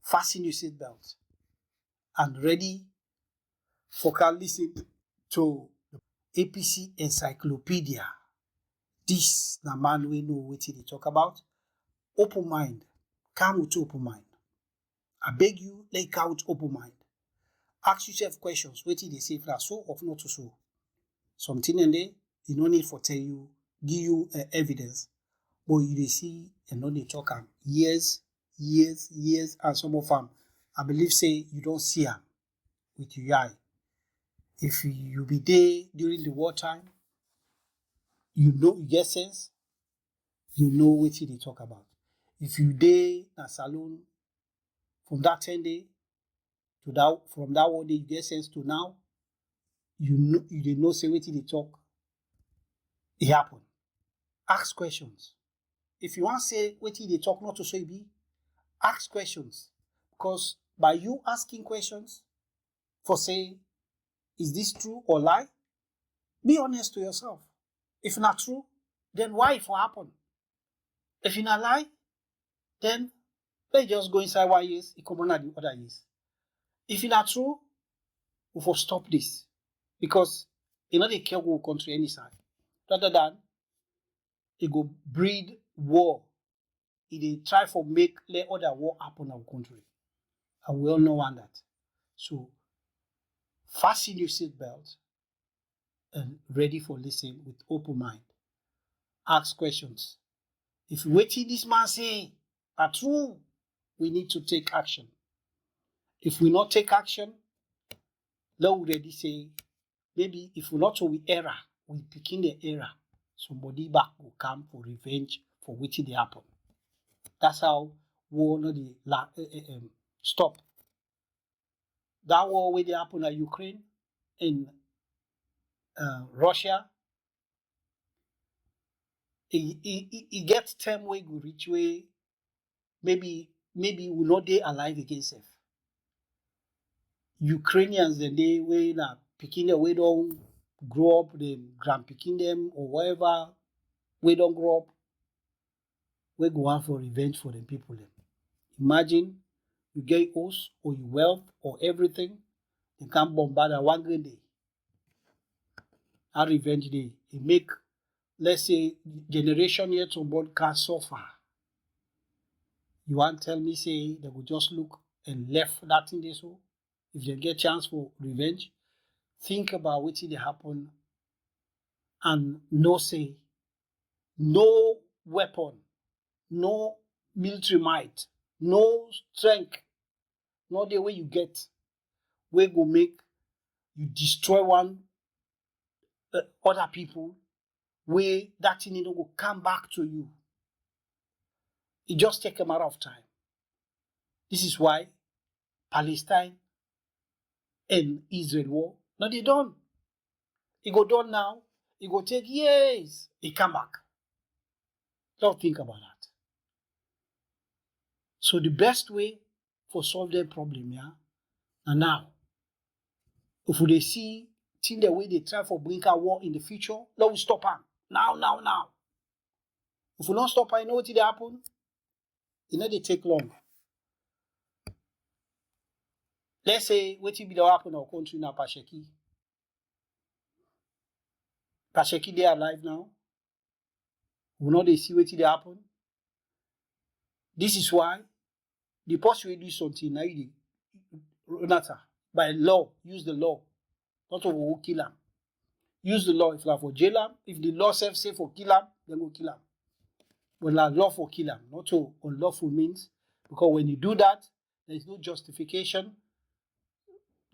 fasten your seatbelt and ready for listen to the APC Encyclopaedia. This na man we know what they talk about. Open mind. Come with open mind. I beg you, let come with open mind. Ask yourself questions. What they say for so or not to so. Something in there, you no need for tell you, give you evidence. But you see, and no they talk years, and some of them, I believe say you don't see them with your eye. If you be there during the wartime, you know, you get sense, you know what they talk about. If you there na saloon from that 10 day to that from that 1 day, you get sense to now, you know you did not say what they talk. It happen. Ask questions. If you want to say what they talk, not to say be, ask questions. Because by you asking questions for say, is this true or lie? Be honest to yourself. If not true, then why it will happen? If you not lie, then let's just go inside 1 year, it come on the other years. If it not true, we will stop this. Because you know they care go country any side. Rather than it go breed war. They try for make let other war happen in our country. And we all know that. So fasten your seatbelt and ready for listening with open mind. Ask questions. If waiting this man say are true, we need to take action. If we not take action, let already say maybe if we not so we error, we begin the error. Somebody back will come for revenge for which they happen. That's how war not stop. That war where they happen at Ukraine, in Russia, it gets time way go reach way. Maybe we not they alive against it. Ukrainians the day way na picking the way don't grow up, they grand picking them or whatever, we don't grow up, we go out for revenge for the people. Them. Imagine you get house or your wealth or everything, they can bombard a 1 great day. A revenge day. It make, let's say, generation yet on board can suffer. You want to tell me say they will just look and left that thing they saw? If they get chance for revenge, think about what did happen and no say, no weapon, no military might, no strength, not the way you get, we go make you destroy one other people, where that thing will come back to you. It just take a matter of time. This is why Palestine and Israel war, no, they done. It go done now. It go take years. It come back. Don't think about that. So the best way for solve their problem, yeah, and now, if they see thing the way they try for bring a war in the future, let we stop them. Now. If we don't stop her, you know what will happen? You know they take long. Let's say what will be the happen in our country now, Pasheki. Pasheki, they are alive now. We know they see what will happen. This is why the person will do something now. By law, use the law. Not to go kill him. Use the law if like for jail him. If the law say for kill him, then go kill him. But like law for kill him, not to unlawful means. Because when you do that, there is no justification.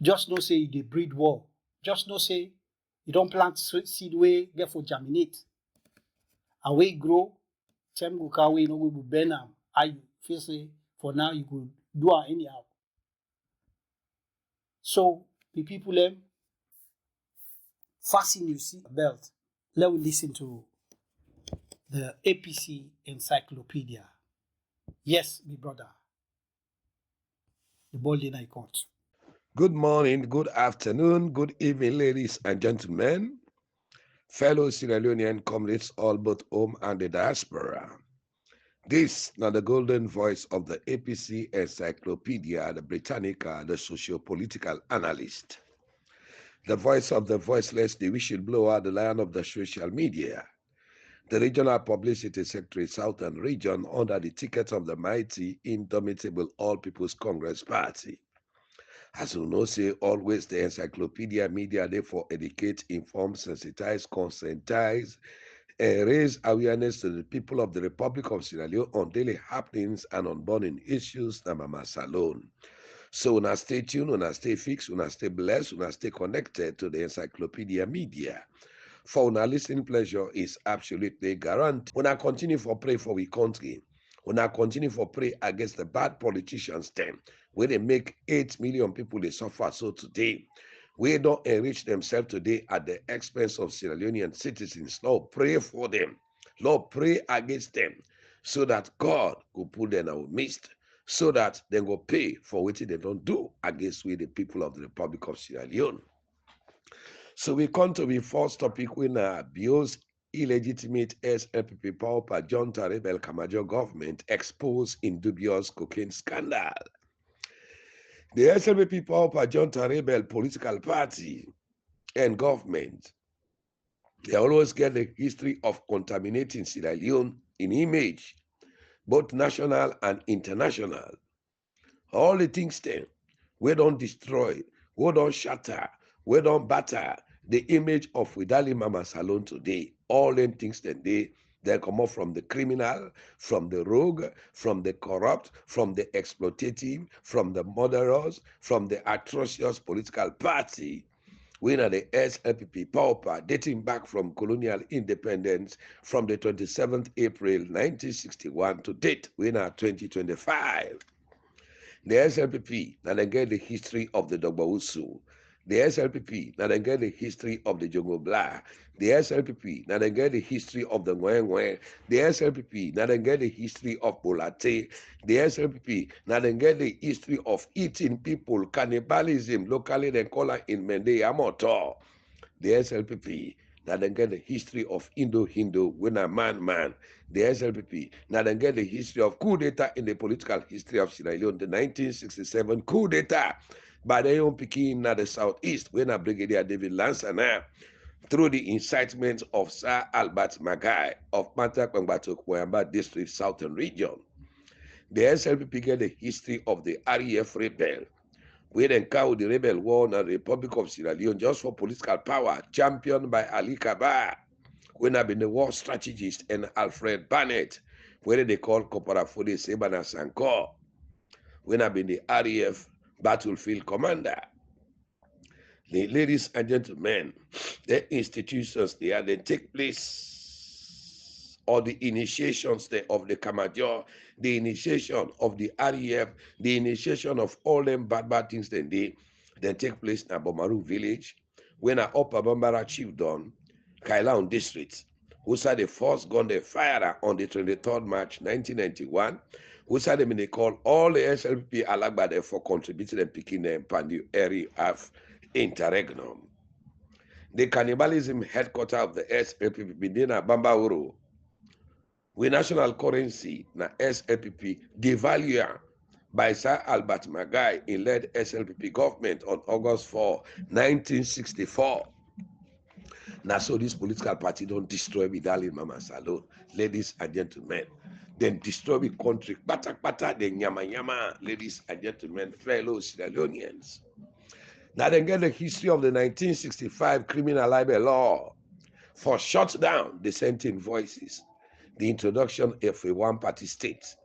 Just no say they breed war. Just no say you don't plant seed way, get for germinate. And we grow, time go car way, no we will burn them. I feel say for now you could do it anyhow. So the people them fasten your seat belt. Let us listen to the APC Encyclopaedia. Yes, my brother. The ball in I caught. Good morning, good afternoon, good evening, ladies and gentlemen, fellow Sierra Leonean comrades, all both home and the diaspora. This now the golden voice of the APC Encyclopaedia, the Britannica, the socio-political analyst. The voice of the voiceless, the whistleblower, the lion of the social media. The regional publicity secretary, Southern Region, under the ticket of the mighty, indomitable All People's Congress Party. As you know, say always the encyclopedia media, therefore educate, inform, sensitize, conscientize, raise awareness to the people of the Republic of Sierra Leone on daily happenings and on burning issues na Mama Salone. So una stay tuned, una stay fixed, una stay blessed, una stay connected to the encyclopedia media. For una listening pleasure is absolutely guaranteed. Una continue for pray for we country. Una continue for pray against the bad politicians them, where they make 8 million people they suffer so today. We don't enrich themselves today at the expense of Sierra Leonean citizens. Lord, pray for them. Lord, pray against them so that God will put them in our midst, so that they will pay for what they don't do against we the people of the Republic of Sierra Leone. So we come to the first topic when Bio's illegitimate SLPP power John Rebel Kamajo government exposed in dubious cocaine scandal. The SLPP power John Rebel political party and government, they always get the history of contaminating Sierra Leone in image, both national and international. All the things then, we don't destroy, we don't shatter, we don't batter the image of Widali Mama Salone today. All them things that they come up from the criminal, from the rogue, from the corrupt, from the exploitative, from the murderers, from the atrocious political party. We are the SLPP power dating back from colonial independence from the 27th April 1961 to date. We are 2025. The SLPP, now they get the history of the Dogbausu. The SLPP, now they get the history of the Jongo Blah. The SLPP, now they get the history of the Ngwengwe. The SLPP, now they get the history of Bolate. The SLPP, now they get the history of eating people, cannibalism, locally they call it in Mende Yamoto. The SLPP, now they get the history of Indo-Hindu, when a man. The SLPP, now they get the history of coup d'etat in the political history of Sierra Leone, the 1967 coup d'etat by the young Peking na the southeast, when a Brigadier David Lansana, through the incitement of Sir Albert Magai of Manta District, Southern Region. The SLPP get the history of the REF rebel, we then carry the rebel war in the Republic of Sierra Leone just for political power, championed by Ali Kaba, when I've been the war strategist, and Alfred Banet, where they call Corporal Foday Sankoh, when I've been the REF battlefield commander. The ladies and gentlemen, the institutions they take place, or the initiations of the Kamajo, the initiation of the REF, the initiation of all them bad things then take place in Abomaru village, when a Upper Bambara chiefdom, Kailaun district, who said the first gun they fired on the 23rd March 1991, who said them in they call all the SLPP Alagbade for contributing and picking them Pandu area of interregnum. The cannibalism headquarters of the SLPP Bindina Bambauru, with national currency na SLPP devalued by Sir Albert Magai in led SLPP government on August 4, 1964. Now, so this political party don't destroy Vidali Mama Salone, ladies and gentlemen. Then destroy the country, pata, then yama, ladies and gentlemen, fellow Sierra Leoneans. Now, then get the history of the 1965 criminal libel law for shut down dissenting voices, the introduction of a one-party state,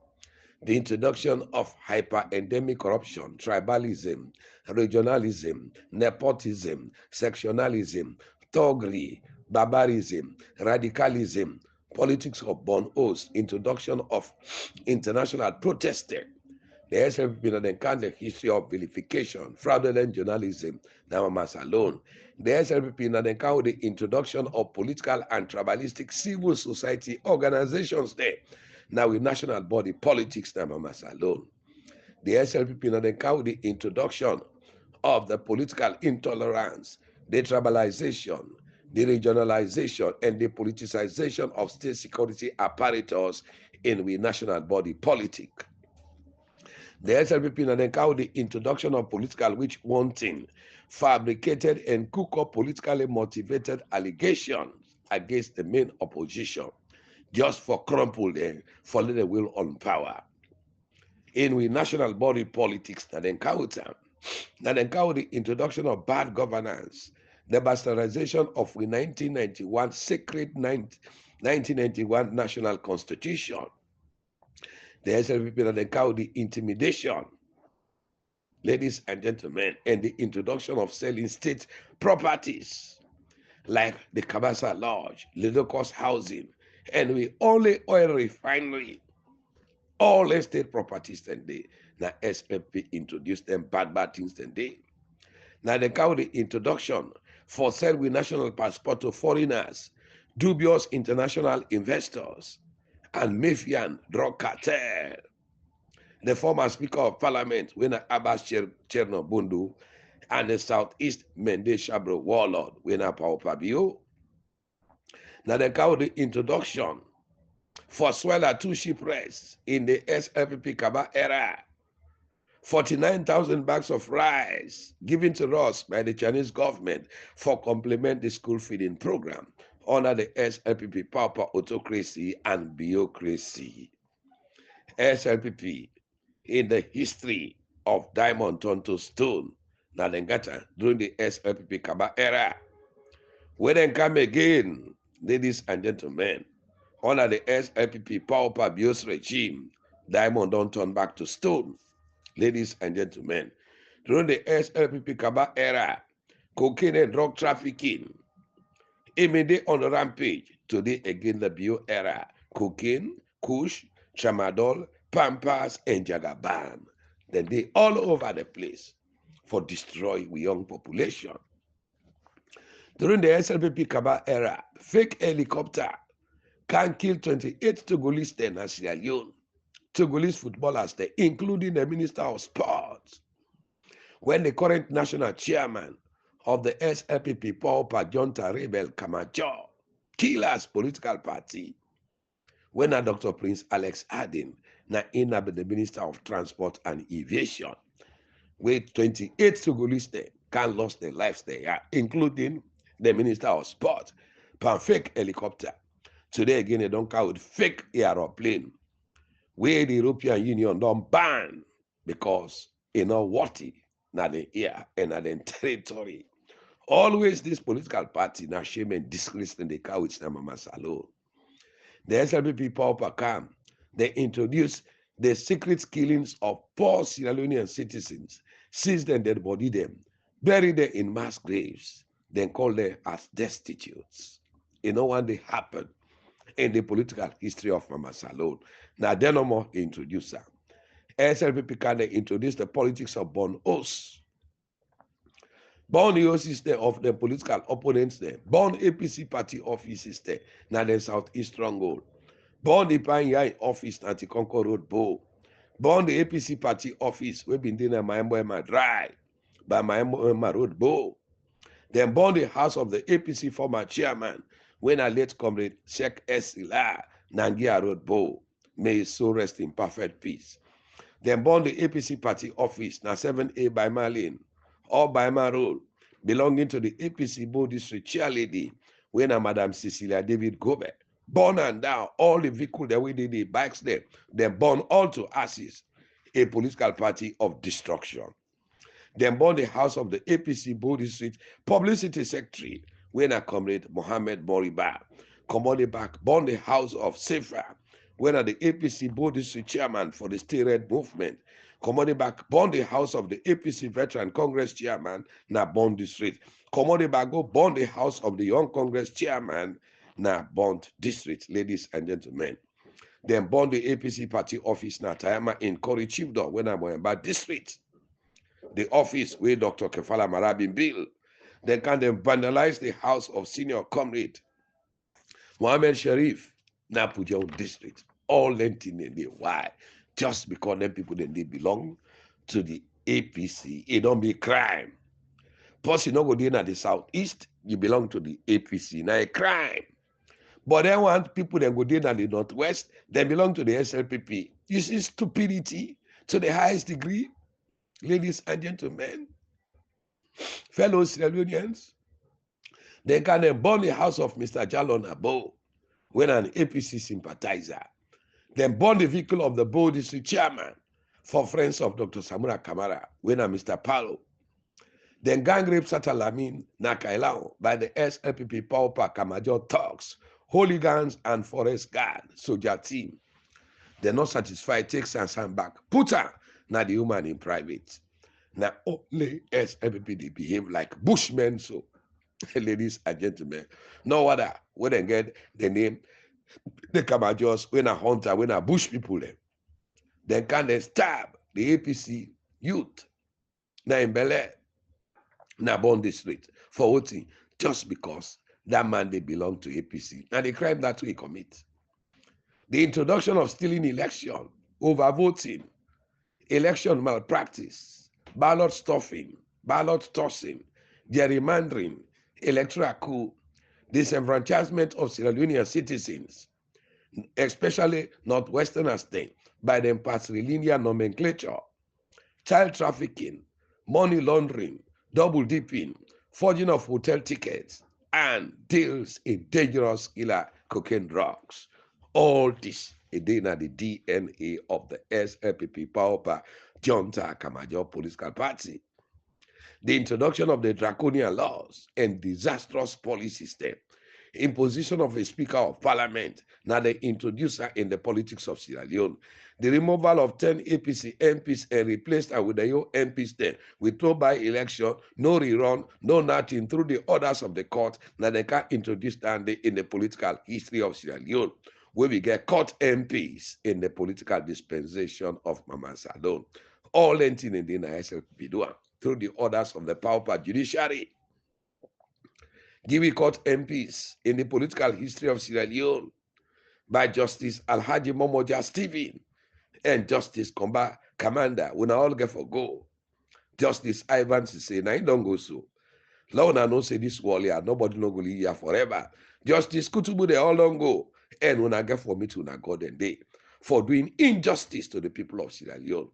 the introduction of hyper-endemic corruption, tribalism, regionalism, nepotism, sectionalism, thuggery, barbarism, radicalism, politics of born oaths, introduction of international protesting. The SLPP then count the history of vilification, fraudulent journalism, Mama Salone. The SLPP then count the introduction of political and tribalistic civil society organizations there. Now with national body politics, Mama Salone. The SLPP then count the introduction of the political intolerance, the tribalization, the regionalization, and the politicization of state security apparatus in we national body politic. The SLPP then carry the introduction of political witch wanting, fabricated and cook up politically motivated allegations against the main opposition, just for crumple them, for the will on power. In we national body politics, that encounter the introduction of bad governance, the bastardization of the 1991 sacred 1991 national constitution. The SLPP that encounter the intimidation, ladies and gentlemen, and the introduction of selling state properties like the Kabasa Lodge, Little Cost Housing, and we only oil refinery, all estate properties then they. Now SLPP introduced them bad things then they. Now they carry the introduction for sale with national passport to foreigners, dubious international investors, and Mafian drug cartel. The former Speaker of Parliament, Wena Abbas Chernobundu, and the Southeast Mende Shabro warlord, Wena Paopabio. Now they carry the introduction for Swella 2 shipwrecks in the SLPP Kaba era. 49,000 bags of rice given to us by the Chinese government for complement the school feeding program under the SLPP pauper autocracy and bureaucracy. SLPP in the history of diamond turned to stone, Nalengata, during the SLPP Kaba era. When they come again, ladies and gentlemen, under the SLPP pauper abuse regime, diamond don't turn back to stone. Ladies and gentlemen, during the SLPP Kaba era, cocaine and drug trafficking, immediate on the rampage. Today again the bio era, cocaine, kush, tramadol, pampas, and jagaban. Then they all over the place for destroy we young population. During the SLPP Kaba era, fake helicopter can kill 28 Togolese then in Sierra Leone. Togolese footballers there, including the Minister of Sports. When the current national chairman of the SLPP, Paul Pajonta Rebel Kamajo, killers political party, when a Dr. Prince Alex Aden, na Inabe the Minister of Transport and Aviation, with 28 Togolese there can lost their lives there, including the Minister of Sport, per fake helicopter. Today again, they don't count with fake aeroplane, where the European Union don't ban because you know what na the air and na the territory. Always this political party na shame and disgrace in the cow with Mama Salone. The SLPP pauper come, they introduce the secret killings of poor Sierra Leonean citizens, seize them, dead body them, bury them in mass graves, then call them as destitutes. You know when they happen in the political history of Mama Salone. Now they no more introducer. SLPP can introduce the politics of born oaths. Born oaths there of the political opponents there. Born APC party offices there. Now the Southeast stronghold. Born the Panyai office at the Concord Road Bow. Born the APC party office we been doing Maembo Dry by Maembo Road Bow. Then born the house of the APC former chairman when a late comrade Sheikh Esila Nangia Road Bow. May his soul rest in perfect peace. Then born the APC party office, now 7A by Marlene, or by my Road, belonging to the APC Bow District chairlady, when a Madam Cecilia David Gobert. Born and down, all the vehicles that we did, the bikes there, then born all to ashes, a political party of destruction. Then born the house of the APC Bow District publicity secretary, when a comrade Mohammed Moriba. Commodity back, born the house of Sefa, when the APC Bow District chairman for the Stay Red movement. Commodity back, born the house of the APC veteran Congress chairman, na Bond District. Commodity back, go born the house of the young Congress chairman, na Bond District, ladies and gentlemen. Then born the APC party office, na Tayama in Kori Chiefdom, when I'm in Bad District. The office where Dr. Kefala Marabin built. Then can they vandalize the house of senior comrade Mohammed Sharif, na Pujao District. All lengthy in the why? Just because them people then they belong to the APC, it don't be crime. Plus, you know, go in at the Southeast, you belong to the APC. Now a crime. But then want people then go down in the Northwest, they belong to the SLPP. You see stupidity to the highest degree, ladies and gentlemen, fellow Sierra Leoneans. They can burn the house of Mr. Jalon Abo when an APC sympathizer. Then burn the vehicle of the Bo district chairman for friends of Dr. Samura Kamara when a Mr. Palo. Then gang rape Satalamin Nakailao by the SLPP Paupa Kamajo thugs, hooligans and forest guard soldier team. They're not satisfied, take Sansan back. Put her, now the human in private. Now only SLPP they behave like bushmen, so ladies and gentlemen. No other, when they get the name, the Kamajos, when a hunter, when a bush people, then can they stab the APC youth, now in Bel Air, now Bond District, for voting, just because that man they belong to APC. And the crime that we commit. The introduction of stealing election, overvoting, election malpractice, ballot stuffing, ballot tossing, gerrymandering, electoral coup, disenfranchisement of Sierra Leonean citizens, especially Northwestern state, by the patrilineal nomenclature, child trafficking, money laundering, double dipping, forging of hotel tickets, and deals in dangerous killer cocaine drugs. All this is in the DNA of the SLPP Paupa Junta Kamajo Political Party. The introduction of the draconian laws and disastrous policy system, imposition of a Speaker of Parliament, now the introducer in the politics of Sierra Leone, the removal of 10 APC MPs and replaced with the new MPs then with no by-election, no rerun, no nothing through the orders of the court, now they can introduce that in the political history of Sierra Leone, where we get court MPs in the political dispensation of Mama Salone. All entering in the SLPP through the orders of the Paupa judiciary. Give court MPs in the political history of Sierra Leone by Justice Alhaji Momoja Stephen and Justice Komba Commander. We all get for go. Justice Ivan say, "Na don't go so. Law na no say this wall here, nobody no go live here forever." Justice Kutubu, they all don't go. And when I get for me to na God and day for doing injustice to the people of Sierra Leone.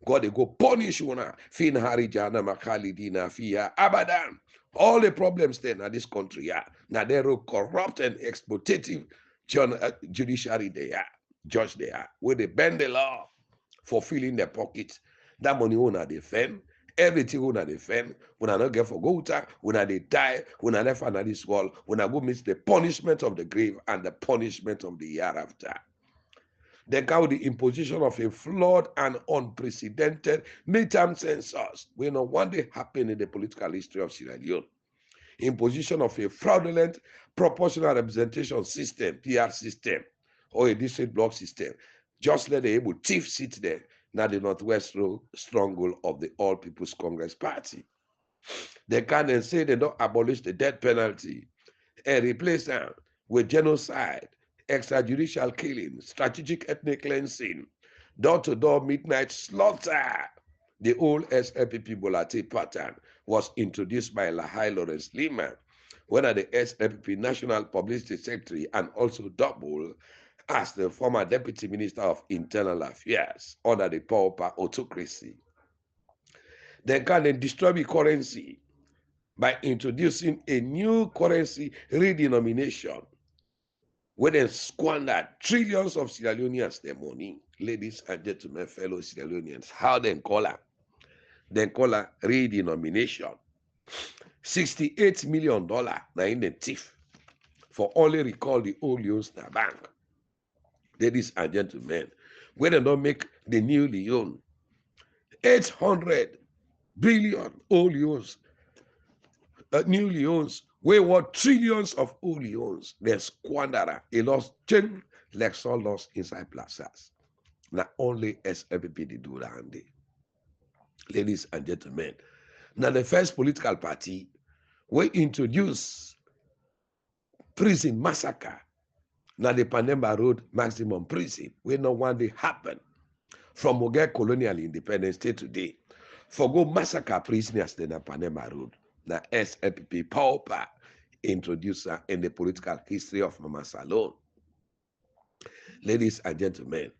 God they go punish una fin harijana makalidina fia abadan. All the problems then in this country, yeah. Now they're corrupt and exploitative judiciary they are, judge they are, where they bend the law for filling their pockets. That money una defend, everything una defend, when I not get for go to, when I they die, when I left under this wall, when I go miss the punishment of the grave and the punishment of the year after. Then come the imposition of a flawed and unprecedented midterm census. We know one day happened in the political history of Sierra Leone. Imposition of a fraudulent proportional representation system, PR system, or a district block system. Just let the able chief sit there. Now the Northwest stronghold of the All People's Congress Party. They can then say they don't abolish the death penalty and replace them with genocide, extrajudicial killing, strategic ethnic cleansing, door-to-door midnight slaughter. The old SLPP Bolate pattern was introduced by Lahai Lawrence Lima, one of the SLPP National Publicity Secretary and also double as the former Deputy Minister of Internal Affairs under the Paupa autocracy. They can then destroy the currency by introducing a new currency redenomination where they squandered trillions of Sierra Leoneans their money. Ladies and gentlemen, fellow Sierra Leoneans, how they call her? They call her redenomination. $68 million now in the thief for only recall the old loans in the bank. Ladies and gentlemen, where they don't make the new loan 800 billion old loans, new loans, where what trillions of old loans, they squander a lost 10 Lexus lost inside plazas. Not only SLPP they do that. Ladies and gentlemen, now the first political party we introduce prison massacre. Now the Panemba Road maximum prison, where no one day happen from we get colonial independence state today. For go massacre prisoners in the Panemba Road. Now SLPP Paupa introducer in the political history of Mama Salone. Ladies and gentlemen,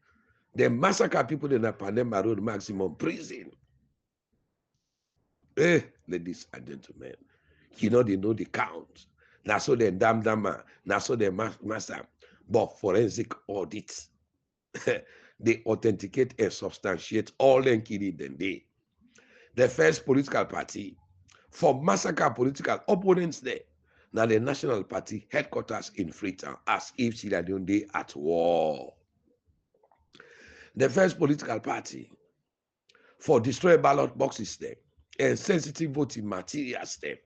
they massacre people in the Panema Road maximum prison. Ladies and gentlemen, they know the count. Now so they damn, now so they master. But forensic audits, they authenticate and substantiate all them killing them day. The first political party for massacre political opponents there. Now the National Party headquarters in Freetown, as if Sierra Leone day at war. The first political party for destroy ballot boxes there and sensitive voting materials there,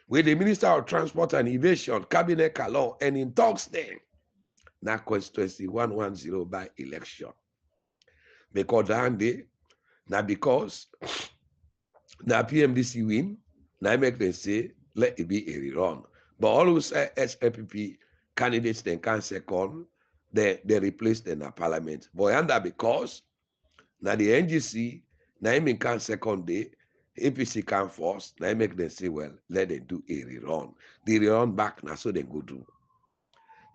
with the Minister of Transport and Innovation, Cabinet Kalon, and in talks there. Now constituency 110 by election. Because that day, now because now PMDC win, now make them say, let it be a rerun. But always SLPP candidates then can second, they replace them in parliament. But under because now the NGC, now even can second day, APC can first, now make them say, well, let them do a rerun. The rerun back now so they go do.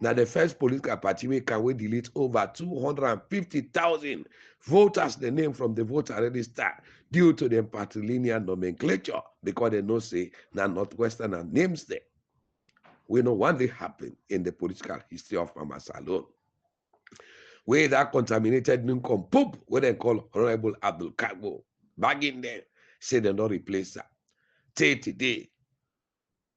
Now the first political party we can delete over 250,000 voters the name from the voter register due to the patrilineal nomenclature because they know say now Northwestern names there. We know one day happened in the political history of Mama Salone. Where that contaminated Nunkom Pope, what they call Honorable Abdul Kagbo, back in there, say they don't replace her. Today,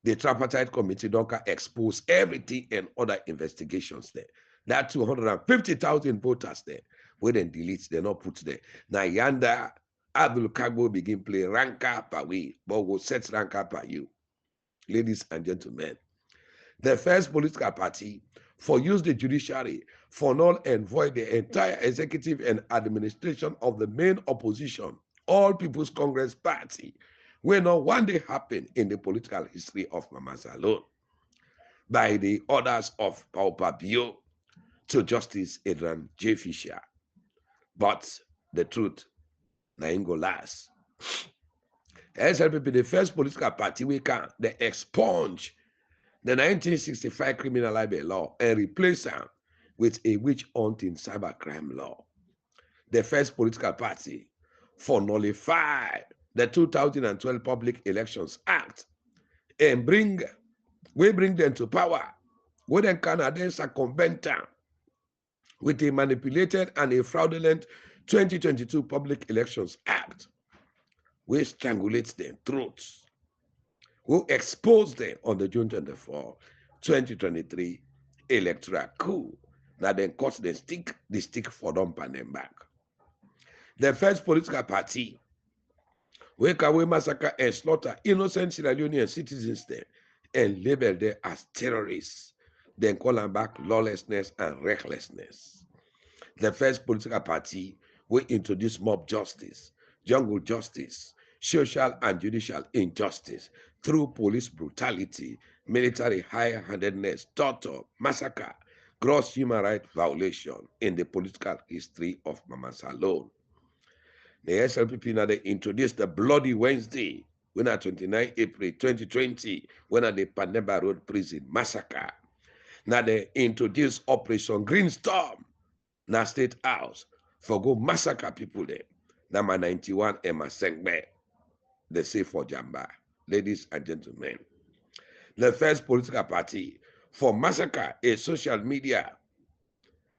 the tripartite committee don't expose everything and other investigations there. That 250,000 voters there, where they delete, they not put there. Now yanda Abdul Kagbo begin play ranker per way, but will set ranker per you. Ladies and gentlemen, the first political party for use the judiciary for null and void the entire executive and administration of the main opposition, All People's Congress Party, will not one day happen in the political history of Mama Salone by the orders of Paupa Bio to Justice Adrian J. Fisher. But the truth, Naingo last. SLPP, the first political party, we can they expunge the 1965 criminal libel law and replace them with a witch hunting cybercrime law. The first political party for nullify the 2012 Public Elections Act and bring them to power. We then Canadians circumvent them with a manipulated and a fraudulent 2022 Public Elections Act. We strangulate their throats. We expose them on the June 24, 2023 electoral coup. Now then cut the stick for them and them back. The first political party we can massacre and slaughter innocent Sierra Leonean citizens there and label them as terrorists, then call them back lawlessness and recklessness. The first political party will introduce mob justice, jungle justice, social and judicial injustice through police brutality, military high-handedness, torture, massacre, gross human rights violation in the political history of Mama Salone. The SLPP now they introduced the Bloody Wednesday, when on 29 April 2020, when at the Paneba Road Prison massacre. Now they introduced Operation Green Storm, now State House, for go massacre people there. Number 91 Emma Sengbe, they say for Jamba. Ladies and gentlemen, the first political party for massacre a social media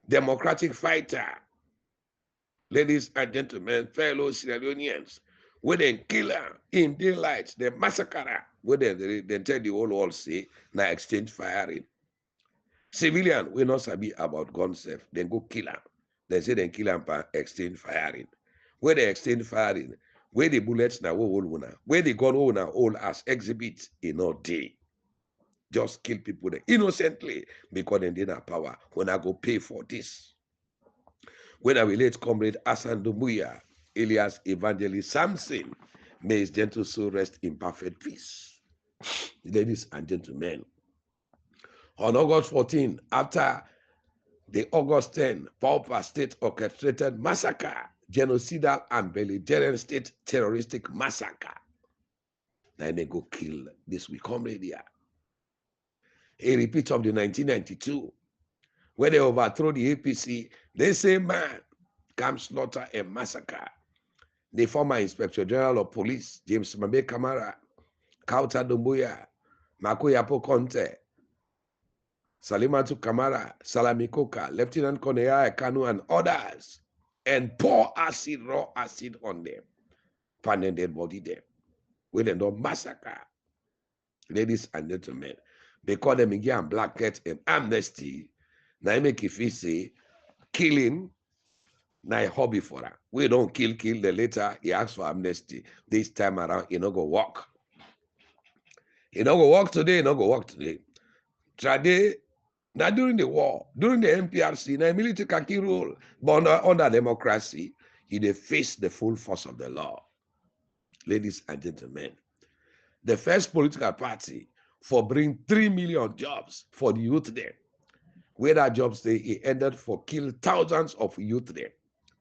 democratic fighter. Ladies and gentlemen, fellow Sierra Leoneans, when they kill her in daylight, they massacre her, when they tell the whole world say, now exchange firing. Civilian, we not sabi about gun safe, then go kill her. They say they kill her by exchange firing. Where they exchange firing, where the bullets now where the gun owner all as exhibit in all day. Just kill people there innocently because they didn't have power. When I go pay for this. When I relate comrade Hassan Dumbuya, alias Evangelist Samson, may his gentle soul rest in perfect peace. Ladies and gentlemen, on August 14, after the August 10 Pauper State orchestrated massacre, genocidal and belligerent state terroristic massacre, then they go kill this we comrade here. A repeat of the 1992, when they overthrow the APC, the same man come slaughter and massacre the former Inspector General of Police, James Mabe Kamara, Kauta Dumbuya, Makoyapo Conte, Salimatu Kamara, Salami Koka, Lieutenant Colonel Kanu, and others, and pour acid, raw acid on them, pounding dead body there, with a no massacre. Ladies and gentlemen, they call them again blanket and amnesty. Now make if he say killing na a hobby for her. We don't kill, the later he asks for amnesty. This time around, he no go walk. He no go walk today, he no go walk today. Trade, now during the war, during the MPRC, now military khaki rule, but under democracy, he dey face the full force of the law. Ladies and gentlemen, the first political party for bring 3 million jobs for the youth there. Where that jobs they he ended for kill thousands of youth there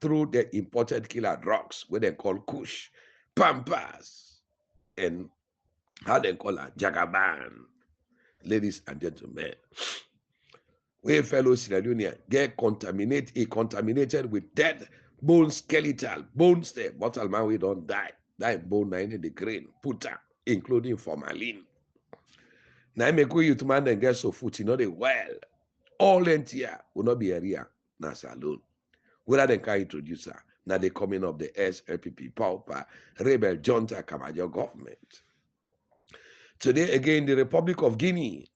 through the imported killer drugs, where they call Kush, Pampas, and how they call it, Jagaban. Ladies and gentlemen, we fellow Sierra Leone get contaminated with dead bone, skeletal bones there. Mortal man we don't die. That bone in the grain, puta, including formalin. Now make we youth man and get so foot, you know the well. All entire will not be area na salon. Whether they can introduce her, now the coming of the SLPP pauper rebel junta Kamajo government. Today again, the Republic of Guinea,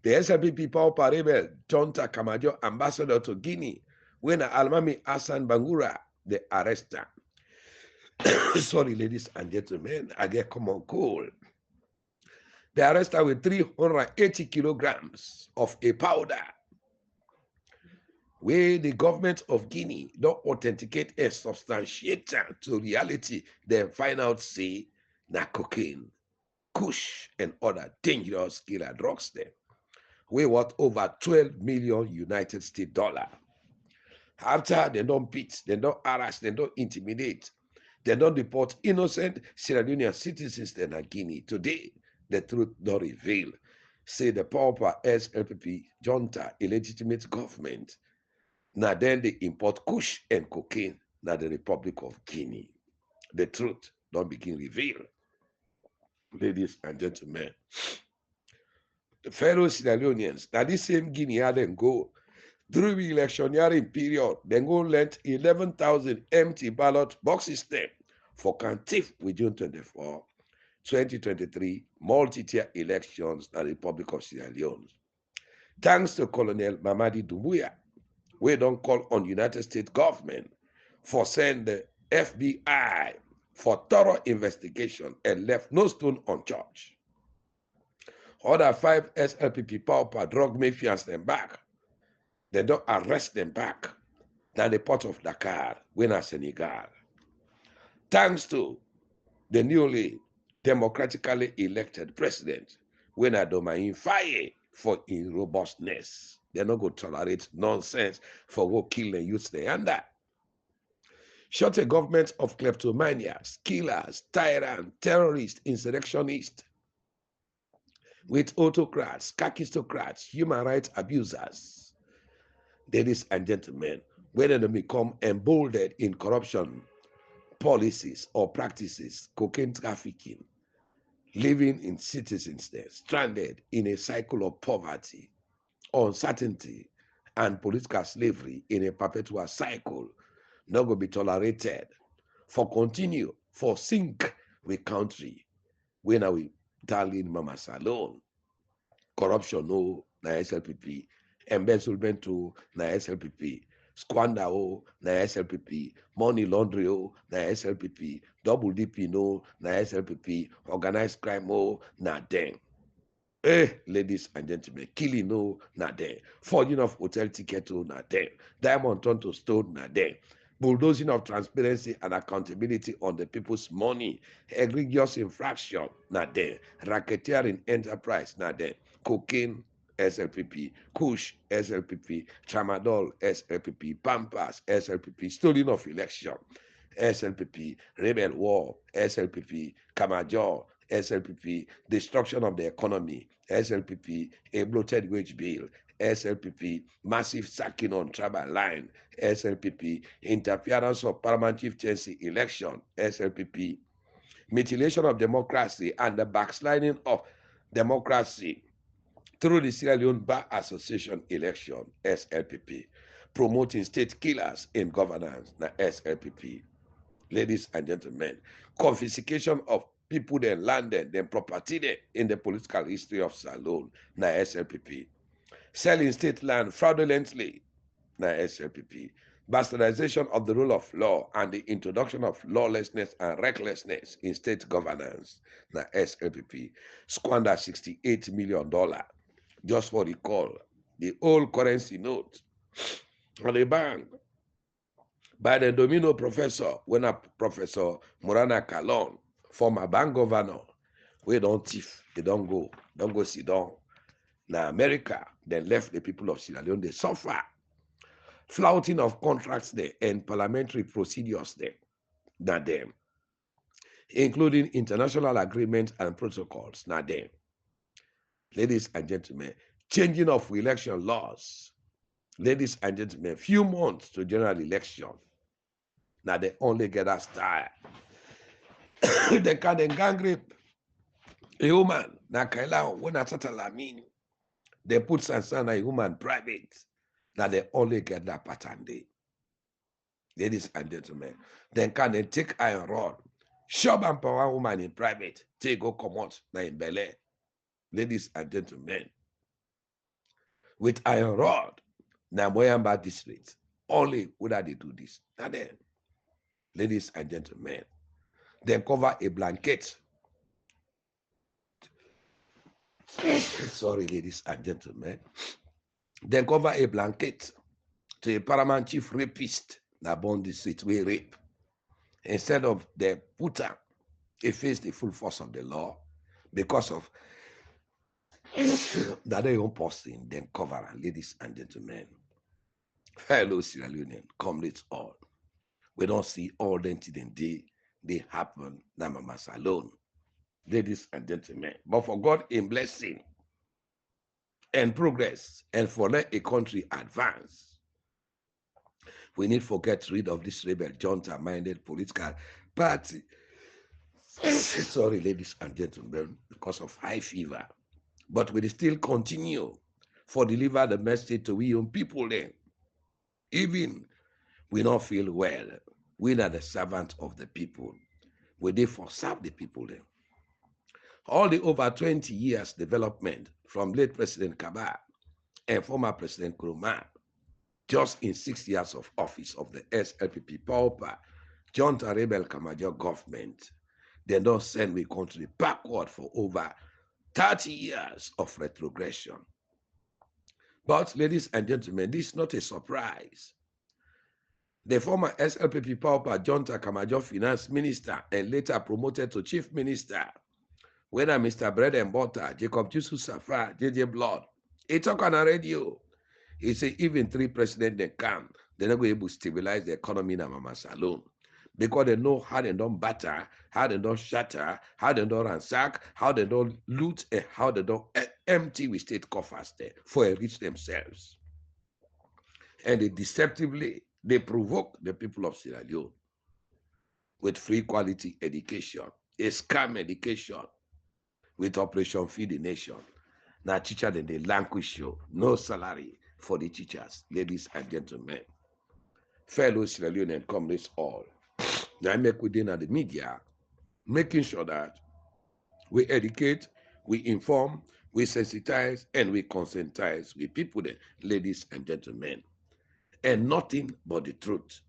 the SLPP pauper rebel junta Kamajo ambassador to Guinea, when Almami Hassan Bangura, the arrestor. Sorry, ladies and gentlemen, I get common cold. They arrest her with 380 kilograms of a powder, where the government of Guinea don't authenticate and substantiate to reality, then find out, say, na cocaine, kush, and other dangerous killer drugs there. We worth over 12 million United States dollar. After they don't beat, they don't harass, they don't intimidate, they don't deport innocent Sierra Leonean citizens in Guinea. Today, the truth don't reveal. Say the pauper SLPP junta illegitimate government. Now then they import kush and cocaine now the Republic of Guinea. The truth don't begin reveal. Ladies and gentlemen, the fellow Sierra Leoneans, now this same Guinea had them go through the electioneering period, then go lent 11,000 empty ballot boxes there for cantif with June 24, 2023 multi-tier elections in the Republic of Sierra Leone. Thanks to Colonel Mamadi Doumbouya, we don't call on United States government for send the FBI for thorough investigation and left no stone unturned. Other 5 SLPP pauper drug mafias them back. They don't arrest them back than the port of Dakar, when a Senegal. Thanks to the newly democratically elected president, when a domain fire for in robustness. They're not going to tolerate nonsense for what kill and use the under. Short a government of kleptomaniacs, killers, tyrants, terrorists, insurrectionists, with autocrats, kakistocrats, human rights abusers. Ladies and gentlemen, whether they become emboldened in corruption policies or practices, cocaine trafficking, living in citizens there, stranded in a cycle of poverty, uncertainty, and political slavery in a perpetual cycle, not going to be tolerated. For continue, for sink with country, when are we darling Mama Salone? Corruption, no, na SLPP. Embezzlement, to na SLPP. Squander, oh, na SLPP. Money laundry, oh, na SLPP. Double DP, no, na SLPP. Organized crime, oh, na them. Ladies and gentlemen, killing, no, na them. Forging of hotel ticket, oh, na them. Diamond turned to stone, na them. Bulldozing of transparency and accountability on the people's money. Egregious infraction, na them. Racketeering enterprise, na them. Cocaine, SLPP, Kush, SLPP, Tramadol, SLPP, Pampas, SLPP, stealing of election, SLPP, rebel war, SLPP, Kamajo, SLPP, destruction of the economy, SLPP, a bloated wage bill, SLPP, massive sacking on tribal line, SLPP, interference of paramount chieftaincy election, SLPP, mutilation of democracy and the backsliding of democracy through the Sierra Leone Bar Association election, SLPP, promoting state killers in governance, na SLPP. Ladies and gentlemen, confiscation of people then landed, then property then in the political history of Salone, na SLPP. Selling state land fraudulently, na SLPP. Bastardization of the rule of law and the introduction of lawlessness and recklessness in state governance, na SLPP. Squander $68 million just for recall. The old currency note on the bank by the Domino professor, when a Professor Morana Kalon, former bank governor, we don't thief, they don't go sit down. Now America, then left the people of Sierra Leone, they suffer. Flouting of contracts there and parliamentary procedures there, not them, including international agreements and protocols, not them. Ladies and gentlemen, changing of election laws. Ladies and gentlemen, few months to general election. Now they only get us tired. They can gang rape a woman. Now Kaila, when I start Lamini, they put Sansana a woman private. Now they only get that pattern day. Ladies and gentlemen, then can they take iron rod, shove and power woman in private, take go come out now in Bel Air. Ladies and gentlemen, with iron rod, now Moyamba district, only would they do this. Now then, ladies and gentlemen, then cover a blanket. Sorry, ladies and gentlemen. Then cover a blanket to a paramount chief rapist that born this street we rape. Instead of the put her, he faced the full force of the law because of that they own posting, then cover her, ladies and gentlemen. Fellow Sierra Leonean, comrades all. We don't see all the incidents they happen na Mama Salone. Ladies and gentlemen, but for God in blessing and progress and for let a country advance, we need to get rid of this rebel junta-minded political party. Sorry, ladies and gentlemen, because of high fever. But we still continue for deliver the message to we own people then. Even we don't feel well, we are the servant of the people. We therefore serve the people then. All the over 20 years development from late President Kaba and former President Nkrumah, just in 6 years of office of the SLPP pauper, junta rebel Kamajo government, they don't send we country backward for over 30 years of retrogression. But ladies and gentlemen, this is not a surprise. The former SLPP pauper junta Kamajo finance minister and later promoted to chief minister, whether Mr. Bread and Butter, Jacob Yusuf Safra, JJ Blood, he talk on a radio. He say even 3 presidents they come, they're not going to be able to stabilize the economy in Mama Salone. Because they know how they don't batter, how they don't shatter, how they don't ransack, how they don't loot, and how they don't empty with state coffers there for enrich themselves. And they deceptively, they provoke the people of Sierra Leone with free quality education, a scam education, with Operation Feed the Nation. Now teacher then they languish you, no salary for the teachers, ladies and gentlemen. Fellow Sierra Leone and comrades all. Now I make within the media, making sure that we educate, we inform, we sensitize, and we conscientize with people then, ladies and gentlemen. And nothing but the truth.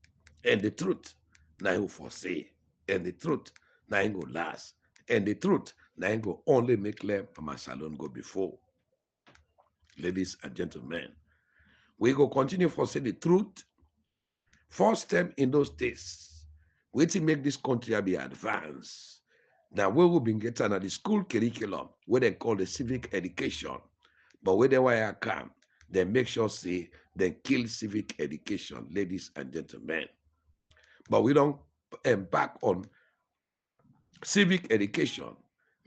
And the truth, now you foresee. And the truth, now you go last. And the truth, now you go only make Mama Salone go before. Ladies and gentlemen, we go continue for say the truth. First step in those days, we to make this country be advanced. Now we will be getting at the school curriculum, where they call the civic education. But where they wire come, they make sure say they kill civic education, ladies and gentlemen. But we don't embark on civic education,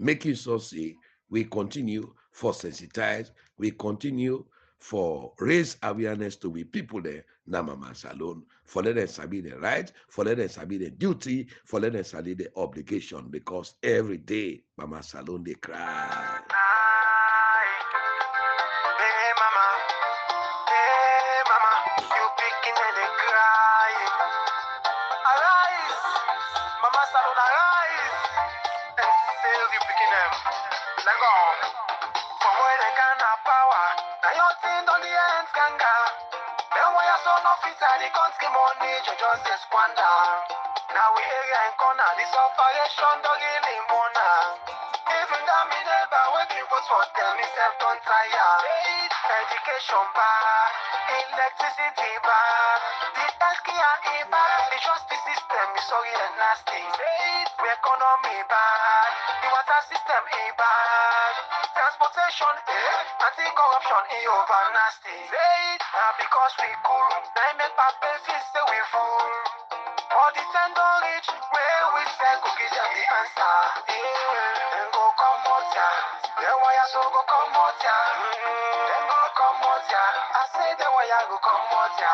making sure say we continue for sensitize, we continue for raise awareness to be people there, na Mama Salone, for let them sabi the right, for let them sabi the duty, for let them sabi the obligation, because every day Mama Salone they cry. Hey mama, you picking and they cry. Arise, Mama Salone, arise, and save you picking them. Let go. From where they can have power, now your thing on the ends can go. Then why you so no fit and they can't give money, you just say squander. Now we area and corner, this operation don't really mona. Even though me neighbor waiting for tell me self don't tire. Education bad, electricity bad, the healthcare bad, the justice system is sorry and nasty. The economy bad, the water system bad, transportation anti-corruption over nasty. Because we cool, now make papa feel say we fool. All the ten don't reach where we say go give them the answer. Then go come out ya, then why you so go come out ya? Then go come out ya, I say then why you go come out ya?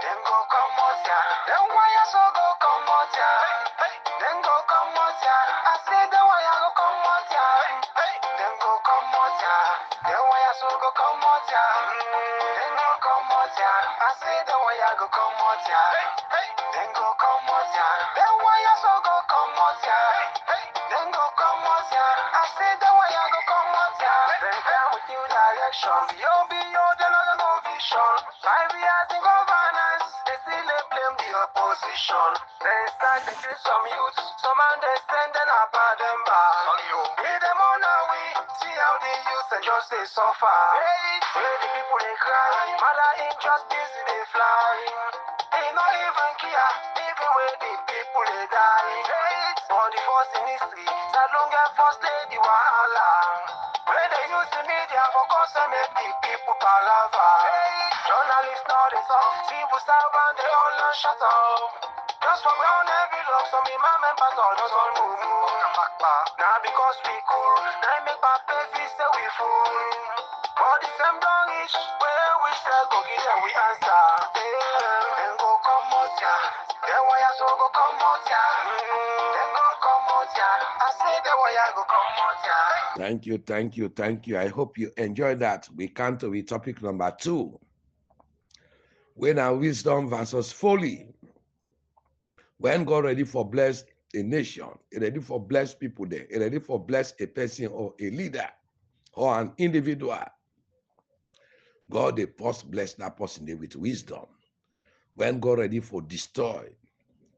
Then go come out ya, then why you so go come out ya? Then go come out ya, I say then why you go come out ya? Then go come out ya, then why you so go come out ya? Then go come out ya, I say then why you go come out ya? Then go come out ya, then why you so go come out ya? Then go come out ya, I say then why you go come out ya? Then come with new direction, then I no vision. 5 years in governance, they still they blame the opposition. Then start to kill some youth, some understand then about them back. Give them on our way, see how the youth and just they suffer. Where the people they cry, mother injustice they fly. They not even care, even where the people they die. For the first in history, that long first lady wahala. Where they use the media for cause to make the people palaver. Journalists know they talk, civil servant they all learn shut up. Just from round every lock, some of my members all just all move. Now because we cool, now make my baby say we fool. But the same don't reach where we say go give them we answer. Then go come out ya, then why you so go come out ya? Then go come out ya, I say then why you go come out ya? Thank you, thank you, thank you. I hope you enjoyed that. We come to the topic number 2. When our wisdom versus folly. When God ready for bless a nation, He ready for bless people there, He ready for bless a person or a leader or an individual. God they first bless that person there with wisdom. When God ready for destroy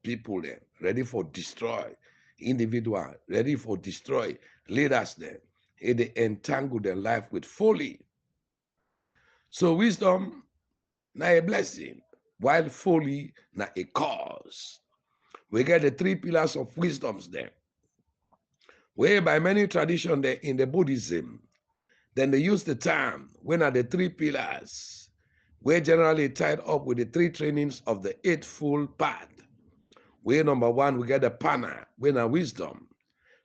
people there, ready for destroy individual, ready for destroy leaders there, they entangle their life with folly. So wisdom na a blessing, while folly na a cause. We get the 3 pillars of wisdoms there. Where by many traditions there in the Buddhism, then they use the term when are the 3 pillars, where generally tied up with the 3 trainings of the Eightfold Path. Where number 1, we get the Pana, when are wisdom.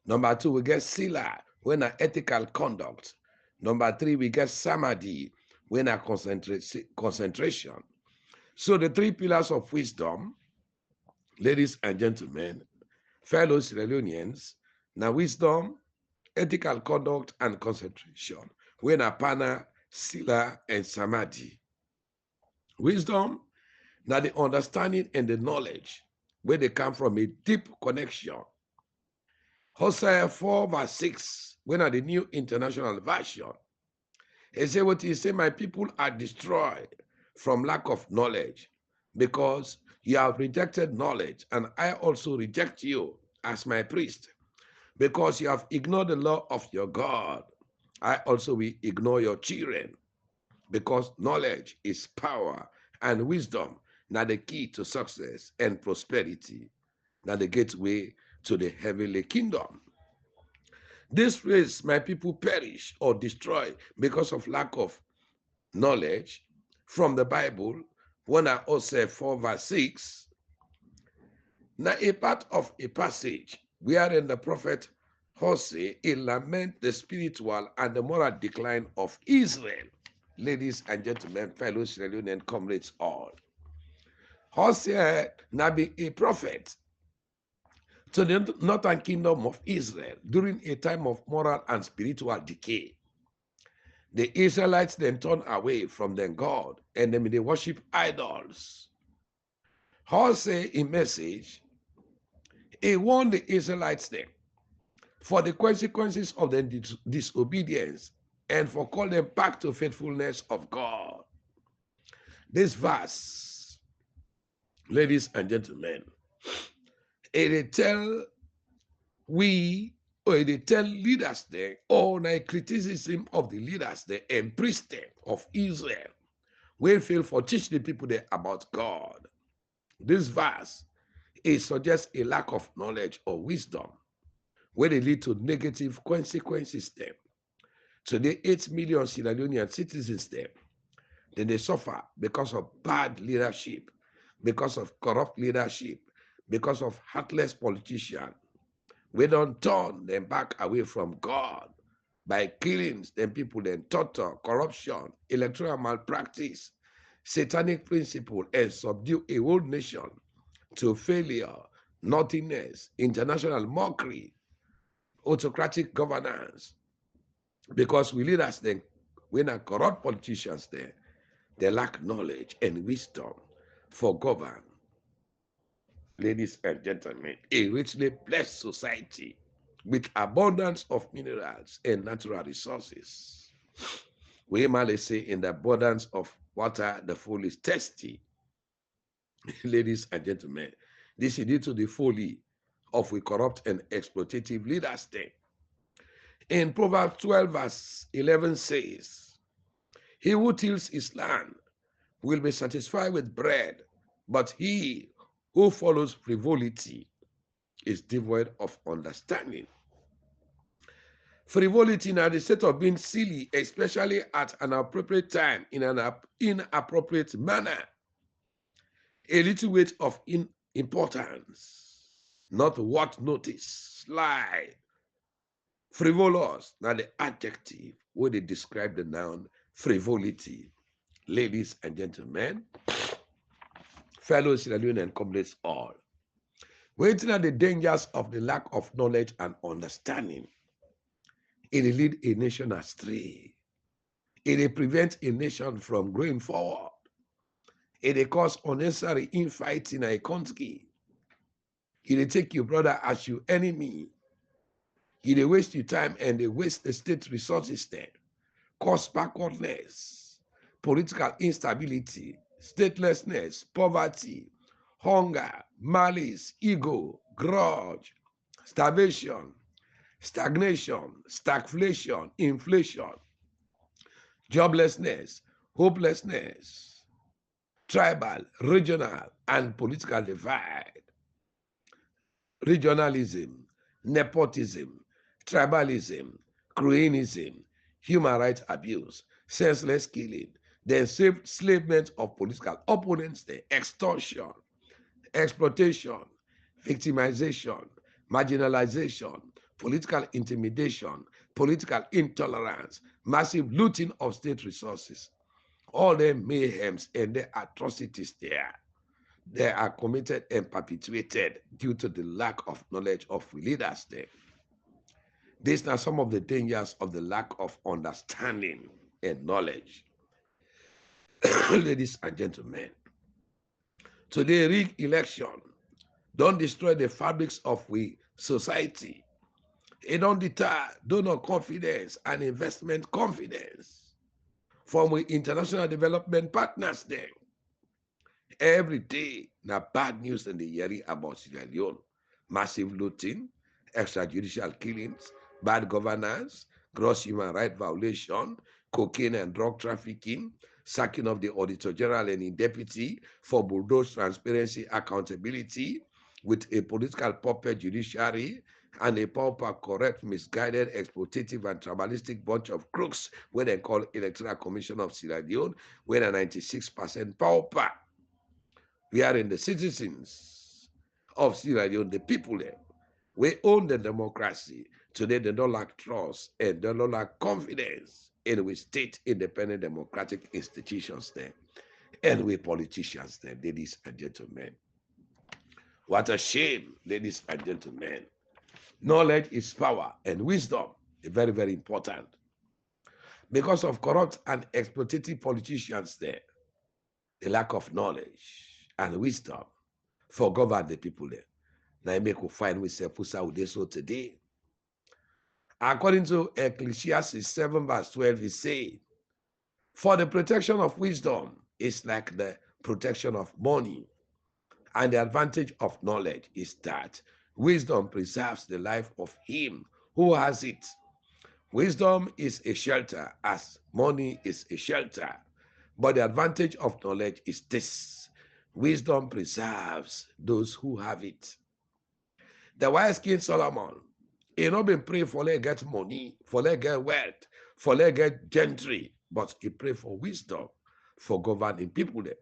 Number 2, we get Sila, when are ethical conduct. Number 3, we get Samadhi, when are concentration. So the 3 pillars of wisdom, ladies and gentlemen, fellow Sierra Leoneans, now wisdom, ethical conduct, and concentration. When Apana, Sila, and Samadhi. Wisdom, now the understanding and the knowledge, where they come from a deep connection. Hosea 4 verse 6, when are the New International Version. He said what he said, my people are destroyed from lack of knowledge, because you have rejected knowledge, and I also reject you as my priest. Because you have ignored the law of your God, I also will ignore your children. Because knowledge is power, and wisdom now the key to success and prosperity, now the gateway to the heavenly kingdom. This race, my people perish or destroy because of lack of knowledge from the Bible. When I also 4 verse 6, now a part of a passage wherein the prophet Hosea, it laments the spiritual and the moral decline of Israel. Ladies and gentlemen, fellow Sierra Leone and comrades all. Hosea now be a prophet to the northern kingdom of Israel during a time of moral and spiritual decay. The Israelites then turned away from their God and they worship idols. Hosea, in message, he warned the Israelites then for the consequences of their disobedience and for calling them back to faithfulness of God. This verse, ladies and gentlemen, it tell leaders there, or a criticism of the leaders there and priests there of Israel, we fail for teach the people there about God. This verse, it suggests a lack of knowledge or wisdom, where they lead to negative consequences there. Today, 8 million Sierra Leonean citizens there, then they suffer because of bad leadership, because of corrupt leadership, because of heartless politicians. We don't turn them back away from God by killings, then people then torture, corruption, electoral malpractice, satanic principle, and subdue a whole nation to failure, nothingness, international mockery, autocratic governance. Because we leaders then, when are corrupt politicians there, they lack knowledge and wisdom for govern. Ladies and gentlemen, a richly blessed society with abundance of minerals and natural resources. We might say in the abundance of water, the fool is thirsty. Ladies and gentlemen, this is due to the folly of we corrupt and exploitative leaders then. In Proverbs 12 verse 11 says, he who tills his land will be satisfied with bread, but he who follows frivolity is devoid of understanding. Frivolity now the state of being silly, especially at an appropriate time in an inappropriate manner. A little weight of importance, not what notice, sly. Frivolous, now the adjective where they describe the noun frivolity. Ladies and gentlemen, fellow Sierra Leone and comrades all, waiting at the dangers of the lack of knowledge and understanding. It will lead a nation astray. It will prevent a nation from going forward. It will cause unnecessary infighting in a country. It will take your brother as your enemy. It will waste your time and they waste the state resources there. Cause backwardness, political instability, statelessness, poverty, hunger, malice, ego, grudge, starvation, stagnation, stagflation, inflation, joblessness, hopelessness, tribal, regional, and political divide, regionalism, nepotism, tribalism, cronyism, human rights abuse, senseless killing, the enslavement of political opponents, the extortion, exploitation, victimization, marginalization, political intimidation, political intolerance, massive looting of state resources, all the mayhems and the atrocities there, they are committed and perpetuated due to the lack of knowledge of leaders there. These are some of the dangers of the lack of understanding and knowledge. Ladies and gentlemen, today rig election don't destroy the fabrics of we society. It don't deter donor confidence and investment confidence from we international development partners there. Every day, now bad news in the year about Sierra Leone. Massive looting, extrajudicial killings, bad governance, gross human rights violation, cocaine and drug trafficking, sacking of the Auditor General and in deputy for bulldoze transparency accountability with a political puppet judiciary and a pauper, corrupt, misguided, exploitative, and tribalistic bunch of crooks, where they call Electoral Commission of Sierra Leone, where a 96% pauper. We are in the citizens of Sierra Leone, the people there, We own the democracy. Today, they don't lack trust and they don't lack confidence in we state independent democratic institutions there and we politicians there, ladies and gentlemen. What a shame, ladies and gentlemen. Knowledge is power and wisdom is very, very important. Because of corrupt and exploitative politicians there, the lack of knowledge and wisdom for govern the people there. Now I make we find ourselves so today. According to Ecclesiastes 7 verse 12, it says, for the protection of wisdom is like the protection of money. And the advantage of knowledge is that wisdom preserves the life of him who has it. Wisdom is a shelter as money is a shelter. But the advantage of knowledge is this. Wisdom preserves those who have it. The wise King Solomon, he not been praying for let get money, for let get wealth, for let get gentry, but he pray for wisdom for governing people there.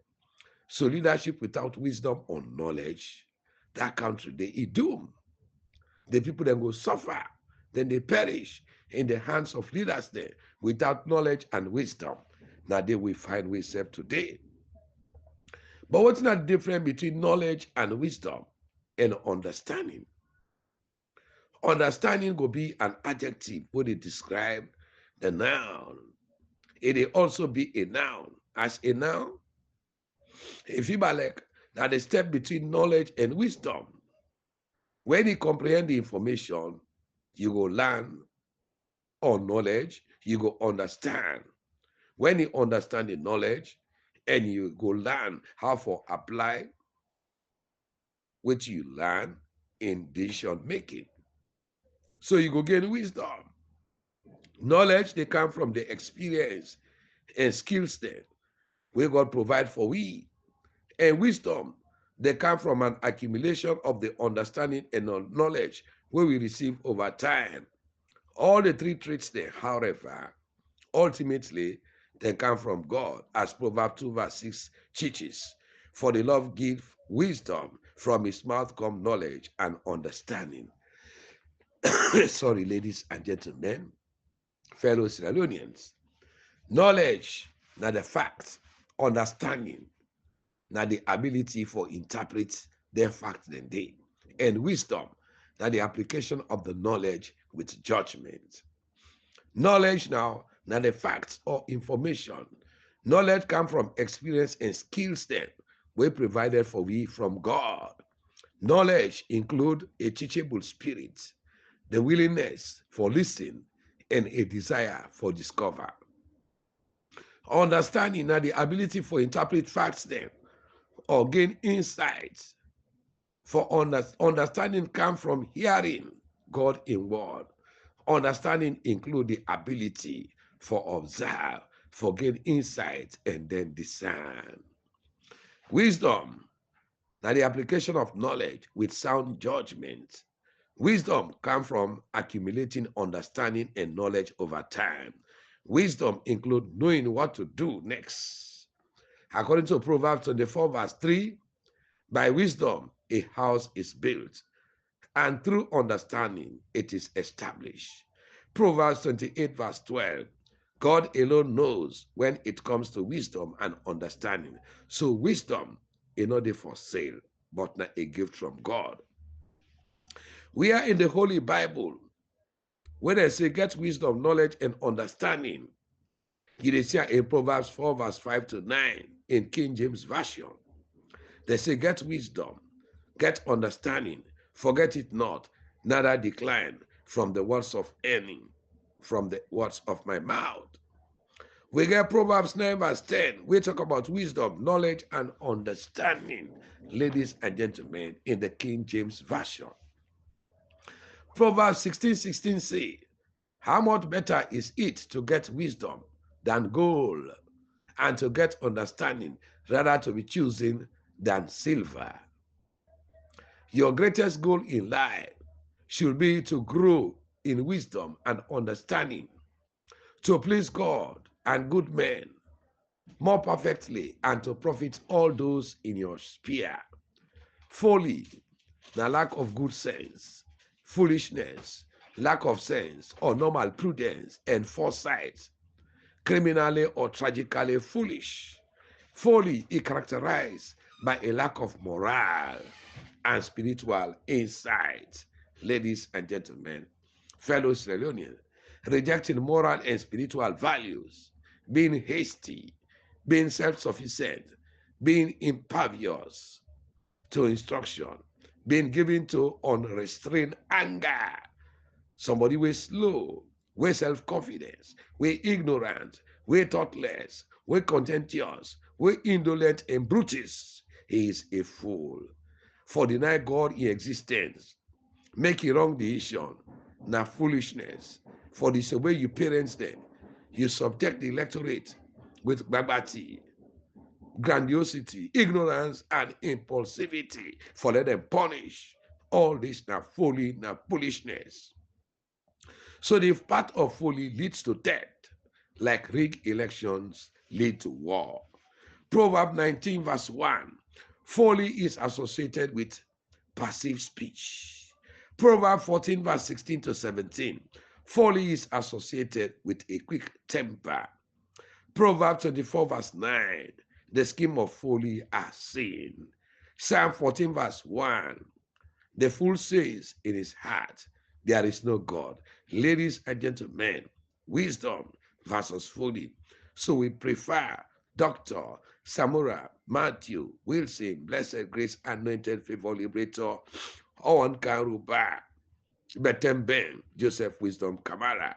So leadership without wisdom or knowledge, that country they is doomed. The people then go suffer, then they perish in the hands of leaders there without knowledge and wisdom. Now they will find ourselves today. But what's the difference between knowledge and wisdom and understanding? Understanding will be an adjective when it describe the noun. It will also be a noun. As a noun, if you like, that the step between knowledge and wisdom. When you comprehend the information, you go learn on knowledge, you go understand. When you understand the knowledge, and you go learn how to apply what you learn in decision making. So you go gain wisdom. Knowledge, they come from the experience and skills that where God provide for we. And wisdom, they come from an accumulation of the understanding and knowledge where we receive over time. All the three traits there, however, ultimately, they come from God, as Proverbs 2 verse 6 teaches. For the Lord give wisdom, from his mouth come knowledge and understanding. Sorry, ladies and gentlemen, fellow Sierra Leoneans. Knowledge, now the facts, understanding, now the ability for interpret their facts and they, and wisdom, now the application of the knowledge with judgment. Knowledge now the facts or information. Knowledge come from experience and skills then we provided for we from God. Knowledge include a teachable spirit, the willingness for listening, and a desire for discover. Understanding now the ability for interpret facts then or gain insights. For understanding come from hearing God in word. Understanding include the ability for observe, for gain insight, and then discern. Wisdom, now the application of knowledge with sound judgment. Wisdom comes from accumulating understanding and knowledge over time. Wisdom include knowing what to do next. According to Proverbs 24 verse 3, by wisdom a house is built, and through understanding it is established. Proverbs 28 verse 12, God alone knows when it comes to wisdom and understanding. So wisdom is not for sale, but not a gift from God. We are in the Holy Bible. When they say get wisdom, knowledge, and understanding, you see in Proverbs 4 verse 5 to 9 in King James Version. They say get wisdom, get understanding, forget it not, neither decline from the words of any, from the words of my mouth. We get Proverbs 9 verse 10. We talk about wisdom, knowledge, and understanding, ladies and gentlemen, in the King James Version. Proverbs 16:16 say, how much better is it to get wisdom than gold, and to get understanding rather to be chosen than silver. Your greatest goal in life should be to grow in wisdom and understanding, to please God and good men more perfectly, and to profit all those in your sphere. Folly, the lack of good sense, foolishness, lack of sense or normal prudence and foresight, criminally or tragically foolish. Folly is characterized by a lack of morale and spiritual insight. Ladies and gentlemen, fellow Sierra Leoneans, rejecting moral and spiritual values, being hasty, being self-sufficient, being impervious to instruction, being given to unrestrained anger. Somebody with slow, with self-confidence, with ignorant, with thoughtless, with contentious, with indolent and brutish. He is a fool. For deny God in existence, make a wrong decision, na foolishness. For disobey you parents them, you subject the electorate with babati, grandiosity, ignorance, and impulsivity. For let them punish. All this na folly, na foolishness. So the path of folly leads to death, like rigged elections lead to war. Proverb 19 verse 1, folly is associated with passive speech. Proverb 14 verse 16 to 17, folly is associated with a quick temper. Proverb 24 verse 9, the scheme of folly are sin. Psalm 14 verse 1, the fool says in his heart, there is no God. Ladies and gentlemen, wisdom versus folly. So we prefer Dr. Samura Matthew Wilson, Blessed Grace, Anointed Favor Liberator, Owen Karuba, Betem Ben, Joseph Wisdom Kamara,